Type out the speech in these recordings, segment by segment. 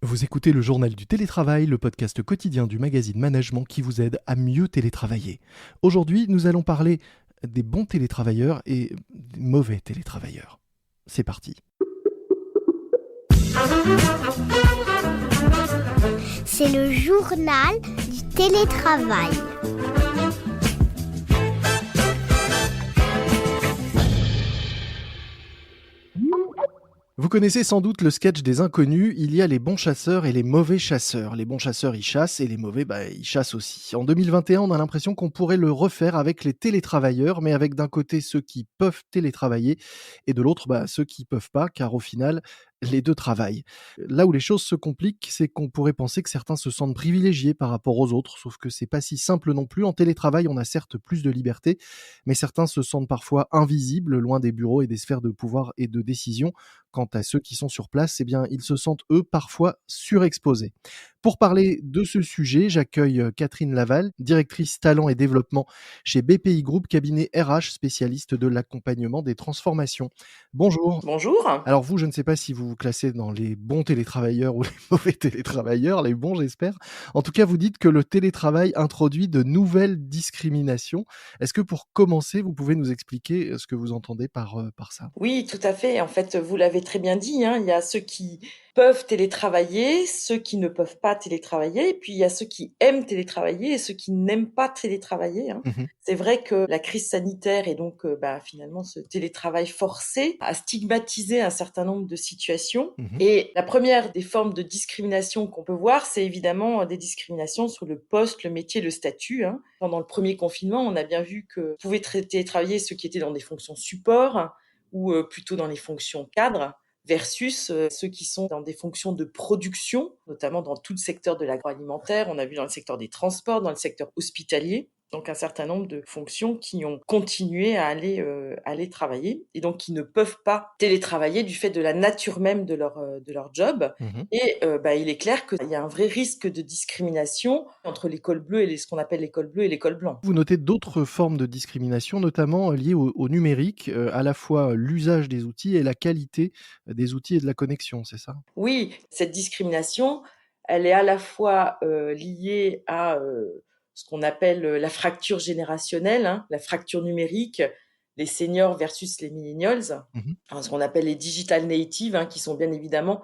Vous écoutez le journal du télétravail, le podcast quotidien du magazine Management qui vous aide à mieux télétravailler. Aujourd'hui, nous allons parler des bons télétravailleurs et des mauvais télétravailleurs. C'est parti. C'est le journal du télétravail. Vous connaissez sans doute le sketch des inconnus, il y a les bons chasseurs et les mauvais chasseurs. Les bons chasseurs, ils chassent et les mauvais, ils chassent aussi. En 2021, on a l'impression qu'on pourrait le refaire avec les télétravailleurs, mais avec d'un côté ceux qui peuvent télétravailler et de l'autre ceux qui peuvent pas, car au final, les deux travaillent. Là où les choses se compliquent, c'est qu'on pourrait penser que certains se sentent privilégiés par rapport aux autres, sauf que c'est pas si simple non plus. En télétravail, on a certes plus de liberté, mais certains se sentent parfois invisibles, loin des bureaux et des sphères de pouvoir et de décision. Quant à ceux qui sont sur place, ils se sentent, eux, parfois surexposés. Pour parler de ce sujet, j'accueille Catherine Laval, directrice talent et développement chez BPI Group, cabinet RH spécialiste de l'accompagnement des transformations. Bonjour. Bonjour. Alors vous, je ne sais pas si vous vous classez dans les bons télétravailleurs ou les mauvais télétravailleurs, les bons j'espère. En tout cas, vous dites que le télétravail introduit de nouvelles discriminations. Est-ce que pour commencer, vous pouvez nous expliquer ce que vous entendez par ça? Oui, tout à fait. En fait, vous l'avez très bien dit, hein, il y a ceux qui peuvent télétravailler, ceux qui ne peuvent pas télétravailler, et puis il y a ceux qui aiment télétravailler et ceux qui n'aiment pas télétravailler, hein. Mmh. C'est vrai que la crise sanitaire et donc finalement ce télétravail forcé a stigmatisé un certain nombre de situations. Mmh. Et la première des formes de discrimination qu'on peut voir, c'est évidemment des discriminations sur le poste, le métier, le statut, hein. Pendant le premier confinement, on a bien vu que pouvaient télétravailler ceux qui étaient dans des fonctions support ou plutôt dans les fonctions cadres versus ceux qui sont dans des fonctions de production, notamment dans tout le secteur de l'agroalimentaire. On a vu dans le secteur des transports, dans le secteur hospitalier. Donc un certain nombre de fonctions qui ont continué à aller travailler et donc qui ne peuvent pas télétravailler du fait de la nature même de leur job. Mmh. Et il est clair qu'il y a un vrai risque de discrimination entre l'école bleue et ce qu'on appelle l'école bleue et l'école blanc. Vous notez d'autres formes de discrimination, notamment liées au numérique, à la fois l'usage des outils et la qualité des outils et de la connexion, c'est ça? Oui, cette discrimination, elle est à la fois liée à ce qu'on appelle la fracture générationnelle, hein, la fracture numérique, les seniors versus les millennials, Mmh. enfin, ce qu'on appelle les digital natives, hein, qui sont bien évidemment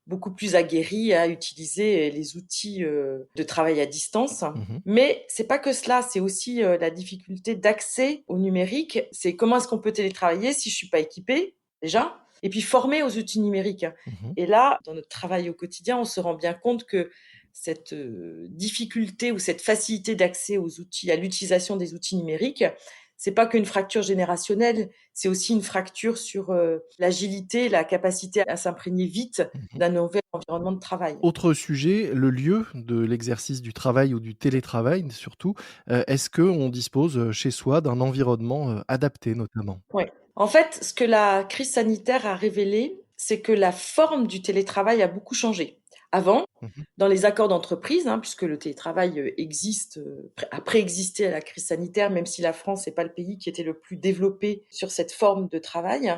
beaucoup plus aguerris à utiliser les outils de travail à distance. Mmh. Mais c'est pas que cela, c'est aussi la difficulté d'accès au numérique. C'est comment est-ce qu'on peut télétravailler si je suis pas équipée déjà, et puis formée aux outils numériques. Mmh. Et là, dans notre travail au quotidien, on se rend bien compte que cette difficulté ou cette facilité d'accès aux outils, à l'utilisation des outils numériques, c'est pas qu'une fracture générationnelle, c'est aussi une fracture sur l'agilité, la capacité à s'imprégner vite Mmh. d'un nouvel environnement de travail. Autre sujet, le lieu de l'exercice du travail ou du télétravail surtout. Est-ce qu'on dispose, chez soi d'un environnement, adapté notamment? Ouais. En fait, ce que la crise sanitaire a révélé, c'est que la forme du télétravail a beaucoup changé. Avant, Mmh. dans les accords d'entreprise, hein, puisque le télétravail a préexisté à la crise sanitaire, même si la France n'est pas le pays qui était le plus développé sur cette forme de travail.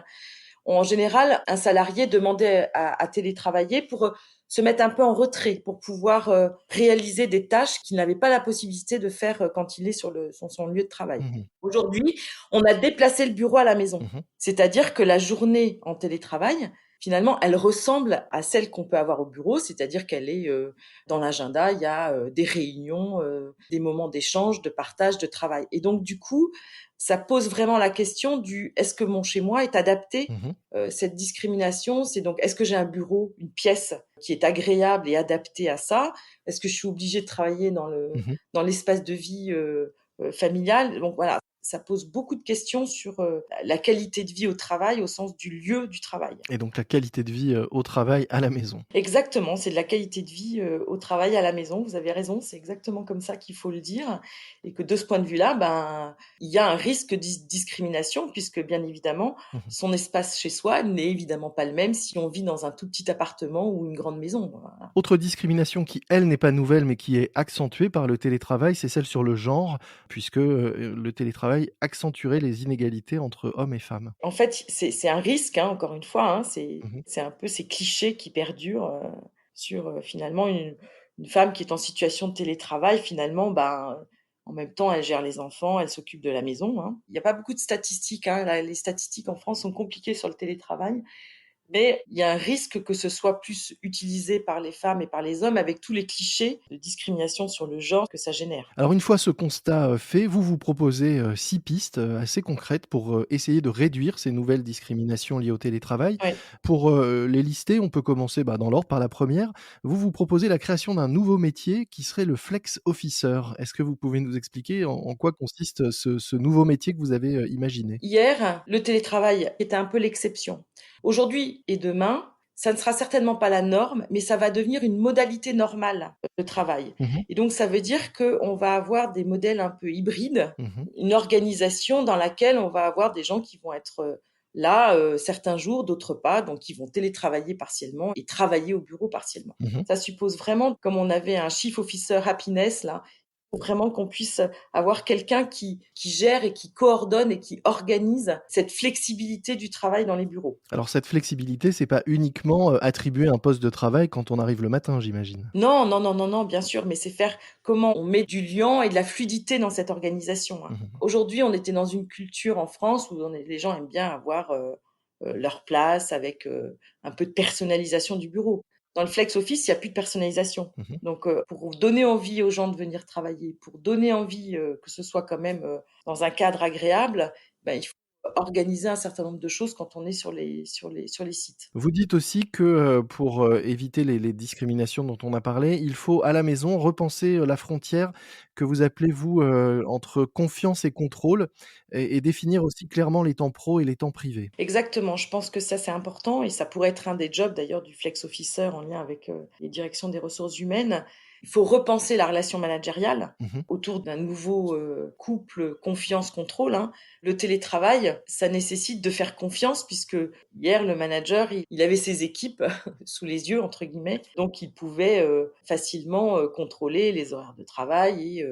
En général, un salarié demandait à télétravailler pour se mettre un peu en retrait, pour pouvoir réaliser des tâches qu'il n'avait pas la possibilité de faire quand il est sur son lieu de travail. Mmh. Aujourd'hui, on a déplacé le bureau à la maison. Mmh. C'est-à-dire que la journée en télétravail, finalement, elle ressemble à celle qu'on peut avoir au bureau, c'est-à-dire qu'elle est dans l'agenda, il y a des réunions, des moments d'échange, de partage, de travail. Et donc, du coup, ça pose vraiment la question du est-ce que mon chez moi est adapté. Mmh. Cette discrimination, c'est donc est-ce que j'ai un bureau, une pièce qui est agréable et adaptée à ça? Est-ce que je suis obligée de travailler Mmh. dans l'espace de vie familial? Donc voilà, ça pose beaucoup de questions sur la qualité de vie au travail au sens du lieu du travail. Et donc la qualité de vie, au travail, à la maison. Exactement, c'est de la qualité de vie au travail, à la maison. Vous avez raison, c'est exactement comme ça qu'il faut le dire, et que de ce point de vue-là, il y a un risque de discrimination puisque bien évidemment, Mmh. son espace chez soi n'est évidemment pas le même si on vit dans un tout petit appartement ou une grande maison. Voilà. Autre discrimination qui, elle, n'est pas nouvelle, mais qui est accentuée par le télétravail, c'est celle sur le genre, puisque, le télétravail accentuerait les inégalités entre hommes et femmes. En fait, c'est un risque, hein, encore une fois, hein, Mmh. c'est un peu ces clichés qui perdurent, sur, finalement une femme qui est en situation de télétravail finalement, en même temps, elle gère les enfants, elle s'occupe de la maison, hein. Il y a pas beaucoup de statistiques, hein, là, les statistiques en France sont compliquées sur le télétravail. Mais il y a un risque que ce soit plus utilisé par les femmes et par les hommes avec tous les clichés de discrimination sur le genre que ça génère. Alors une fois ce constat, fait, vous proposez, 6 pistes, assez concrètes pour, essayer de réduire ces nouvelles discriminations liées au télétravail. Ouais. Pour, les lister, on peut commencer, dans l'ordre par la première. Vous proposez la création d'un nouveau métier qui serait le flex officer. Est-ce que vous pouvez nous expliquer en quoi consiste, ce nouveau métier que vous avez, imaginé? Hier, le télétravail était un peu l'exception. Aujourd'hui et demain, ça ne sera certainement pas la norme, mais ça va devenir une modalité normale de travail. Mmh. Et donc ça veut dire qu'on va avoir des modèles un peu hybrides, Mmh. une organisation dans laquelle on va avoir des gens qui vont être, là, certains jours, d'autres pas, donc ils vont télétravailler partiellement et travailler au bureau partiellement. Mmh. Ça suppose vraiment, comme on avait un chief officer happiness là, faut vraiment qu'on puisse avoir quelqu'un qui gère et qui coordonne et qui organise cette flexibilité du travail dans les bureaux. Alors cette flexibilité, c'est pas uniquement, attribuer un poste de travail quand on arrive le matin, j'imagine? Non, non, non, non, non, bien sûr, mais c'est faire comment on met du liant et de la fluidité dans cette organisation, hein. Mmh. Aujourd'hui, on était dans une culture en France où les gens aiment bien avoir leur place avec un peu de personnalisation du bureau. Dans le flex office, il n'y a plus de personnalisation. Mmh. Donc, pour donner envie aux gens de venir travailler, pour donner envie que ce soit quand même dans un cadre agréable, il faut organiser un certain nombre de choses quand on est sur les sites. Vous dites aussi que, pour, éviter les discriminations dont on a parlé, il faut à la maison repenser, la frontière que vous appelez vous, entre confiance et contrôle et définir aussi clairement les temps pro et les temps privés. Exactement, je pense que ça, c'est important et ça pourrait être un des jobs d'ailleurs du flex officer en lien avec, les directions des ressources humaines. Il faut repenser la relation managériale Mmh. autour d'un nouveau, couple confiance-contrôle, hein. Le télétravail, ça nécessite de faire confiance puisque hier, le manager, il avait ses équipes «sous les yeux» entre guillemets, donc il pouvait, facilement, contrôler les horaires de travail et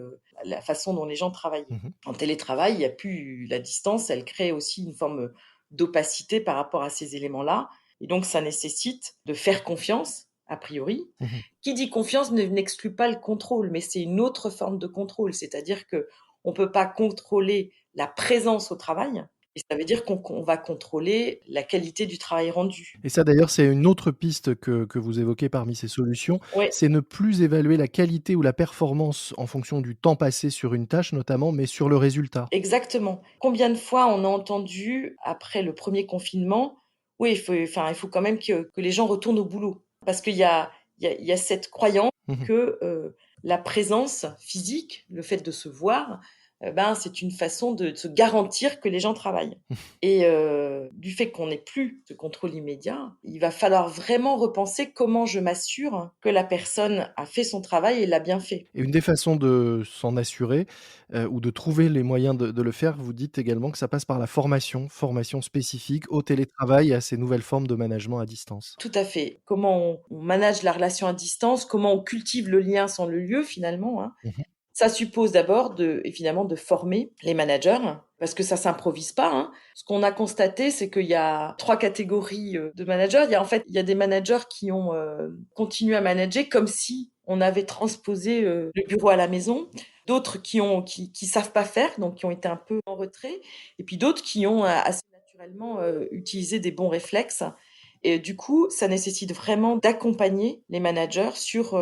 la façon dont les gens travaillaient. Mmh. En télétravail, il y a plus la distance, elle crée aussi une forme d'opacité par rapport à ces éléments-là et donc ça nécessite de faire confiance, a priori. Mmh. Qui dit confiance ne n'exclut pas le contrôle, mais c'est une autre forme de contrôle. C'est-à-dire qu'on peut pas contrôler la présence au travail et ça veut dire qu'on va contrôler la qualité du travail rendu. Et ça d'ailleurs, c'est une autre piste que vous évoquez parmi ces solutions, Ouais. c'est ne plus évaluer la qualité ou la performance en fonction du temps passé sur une tâche notamment, mais sur le résultat. Exactement. Combien de fois on a entendu après le premier confinement: «Oui, il faut quand même que les gens retournent au boulot». Parce qu'il y a cette croyance Mmh. que, la présence physique, le fait de se voir, c'est une façon de se garantir que les gens travaillent et du fait qu'on n'ait plus ce contrôle immédiat, il va falloir vraiment repenser comment je m'assure que la personne a fait son travail et l'a bien fait. Et une des façons de s'en assurer, ou de trouver les moyens de le faire, vous dites également que ça passe par la formation spécifique au télétravail et à ces nouvelles formes de management à distance. Tout à fait. Comment on manage la relation à distance, comment on cultive le lien sans le lieu finalement, hein. Mmh. Ça suppose d'abord évidemment de former les managers, parce que ça s'improvise pas, hein. Ce qu'on a constaté, c'est qu'il y a 3 catégories, de managers. Il y a des managers qui ont, continué à manager comme si on avait transposé, le bureau à la maison. D'autres qui savent pas faire, donc qui ont été un peu en retrait et puis d'autres qui ont, assez naturellement, utilisé des bons réflexes et du coup, ça nécessite vraiment d'accompagner les managers sur,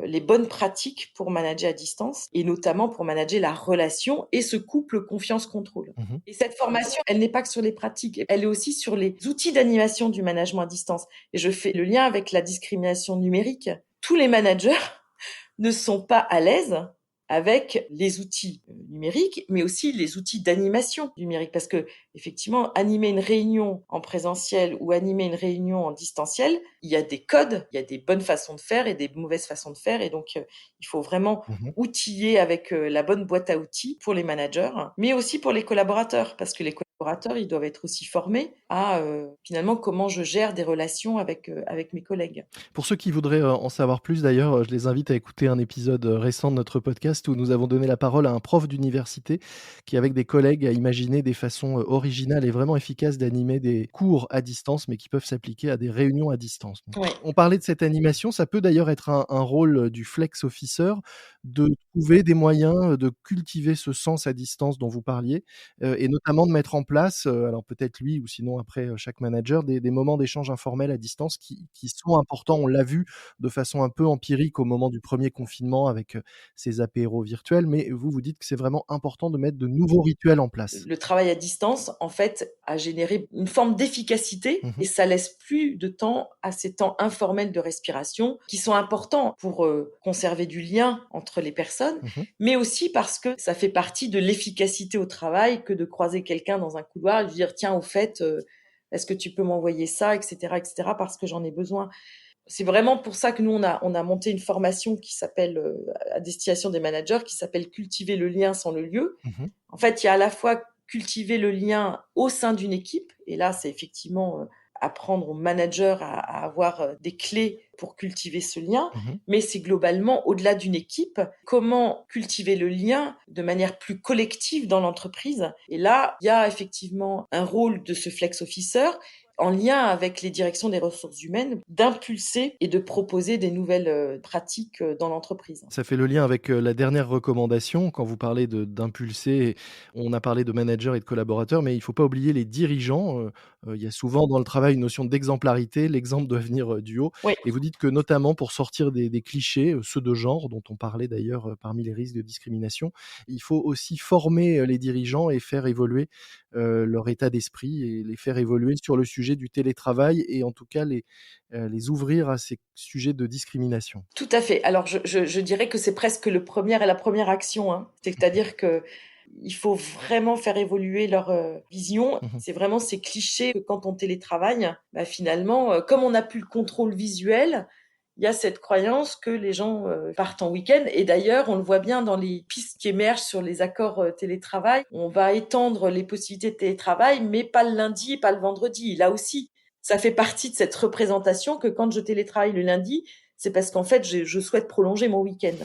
les bonnes pratiques pour manager à distance et notamment pour manager la relation et ce couple confiance-contrôle. Mmh. Et cette formation, elle n'est pas que sur les pratiques, elle est aussi sur les outils d'animation du management à distance et je fais le lien avec la discrimination numérique. Tous les managers ne sont pas à l'aise avec les outils numériques, mais aussi les outils d'animation numérique. Parce que effectivement, animer une réunion en présentiel ou animer une réunion en distanciel, il y a des codes, il y a des bonnes façons de faire et des mauvaises façons de faire. Et donc, il faut vraiment Mmh. outiller avec la bonne boîte à outils pour les managers, mais aussi pour les collaborateurs, parce que les collaborateurs, ils doivent être aussi formés à finalement comment je gère des relations avec mes collègues. Pour ceux qui voudraient, en savoir plus d'ailleurs, je les invite à écouter un épisode, récent de notre podcast où nous avons donné la parole à un prof d'université qui, avec des collègues, a imaginé des façons, originales et vraiment efficaces d'animer des cours à distance, mais qui peuvent s'appliquer à des réunions à distance. Donc, Ouais. on parlait de cette animation, ça peut d'ailleurs être un rôle, du flex officer, de trouver des moyens, de cultiver ce sens à distance dont vous parliez, et notamment de mettre en place, alors peut-être lui ou sinon après, chaque manager, des moments d'échange informels à distance qui sont importants. On l'a vu de façon un peu empirique au moment du premier confinement avec, ces apéros virtuels, mais vous, vous dites que c'est vraiment important de mettre de nouveaux rituels en place. Le travail à distance, en fait, a généré une forme d'efficacité Mmh et mh. ça laisse plus de temps à ces temps informels de respiration qui sont importants pour conserver du lien entre les personnes, Mmh. mais aussi parce que ça fait partie de l'efficacité au travail que de croiser quelqu'un dans un couloir et lui dire tiens, au fait, est-ce que tu peux m'envoyer ça, etc., parce que j'en ai besoin. C'est vraiment pour ça que nous, on a monté une formation qui s'appelle, à destination des managers, qui s'appelle Cultiver le lien sans le lieu. Mmh. En fait, il y a à la fois cultiver le lien au sein d'une équipe, et là, c'est effectivement apprendre aux managers à avoir des clés pour cultiver ce lien, Mmh. mais c'est globalement au-delà d'une équipe, comment cultiver le lien de manière plus collective dans l'entreprise. Et là, il y a effectivement un rôle de ce flex officer en lien avec les directions des ressources humaines, d'impulser et de proposer des nouvelles pratiques dans l'entreprise. Ça fait le lien avec, la dernière recommandation quand vous parlez d'impulser. On a parlé de managers et de collaborateurs, mais il ne faut pas oublier les dirigeants. Il y a souvent dans le travail une notion d'exemplarité. L'exemple doit venir, du haut Oui. et vous dites que notamment pour sortir des clichés, ceux de genre dont on parlait d'ailleurs, parmi les risques de discrimination, il faut aussi former, les dirigeants et faire évoluer, leur état d'esprit et les faire évoluer sur le sujet du télétravail et en tout cas les ouvrir à ces sujets de discrimination. Tout à fait. Alors je dirais que c'est presque la première action, hein. C'est-à-dire que il faut vraiment faire évoluer leur, vision. Mmh. C'est vraiment ces clichés que quand on télétravaille, bah, finalement, comme on n'a plus le contrôle visuel, il y a cette croyance que les gens, partent en week-end et d'ailleurs, on le voit bien dans les pistes qui émergent sur les accords, télétravail. On va étendre les possibilités de télétravail, mais pas le lundi et pas le vendredi. Là aussi, ça fait partie de cette représentation que quand je télétravaille le lundi, c'est parce qu'en fait, je souhaite prolonger mon week-end.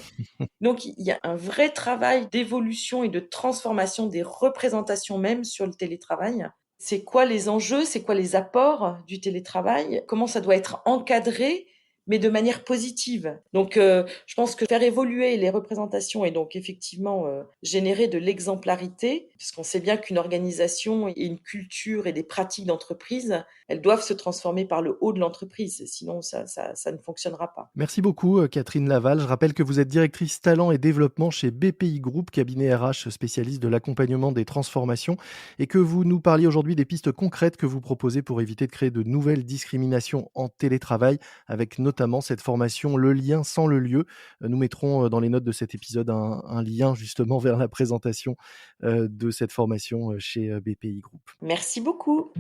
Donc il y a un vrai travail d'évolution et de transformation des représentations même sur le télétravail. C'est quoi les enjeux? C'est quoi les apports du télétravail? Comment ça doit être encadré, mais de manière positive? Donc je pense que faire évoluer les représentations et donc effectivement, générer de l'exemplarité, puisqu'on sait bien qu'une organisation et une culture et des pratiques d'entreprise, elles doivent se transformer par le haut de l'entreprise, sinon ça ne fonctionnera pas. Merci beaucoup, Catherine Laval. Je rappelle que vous êtes directrice talent et développement chez BPI Group, cabinet RH spécialiste de l'accompagnement des transformations, et que vous nous parliez aujourd'hui des pistes concrètes que vous proposez pour éviter de créer de nouvelles discriminations en télétravail, avec notamment cette formation Le lien sans le lieu. Nous mettrons dans les notes de cet épisode un lien justement vers la présentation de cette formation chez BPI Group. Merci beaucoup.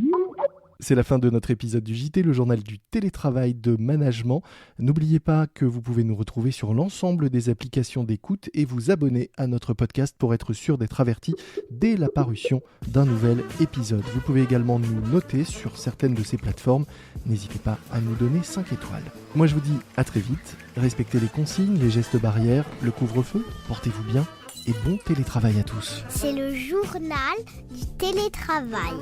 C'est la fin de notre épisode du JT, le journal du télétravail de management. N'oubliez pas que vous pouvez nous retrouver sur l'ensemble des applications d'écoute et vous abonner à notre podcast pour être sûr d'être averti dès la parution d'un nouvel épisode. Vous pouvez également nous noter sur certaines de ces plateformes. N'hésitez pas à nous donner 5 étoiles. Moi je vous dis à très vite. Respectez les consignes, les gestes barrières, le couvre-feu. Portez-vous bien et bon télétravail à tous. C'est le journal du télétravail.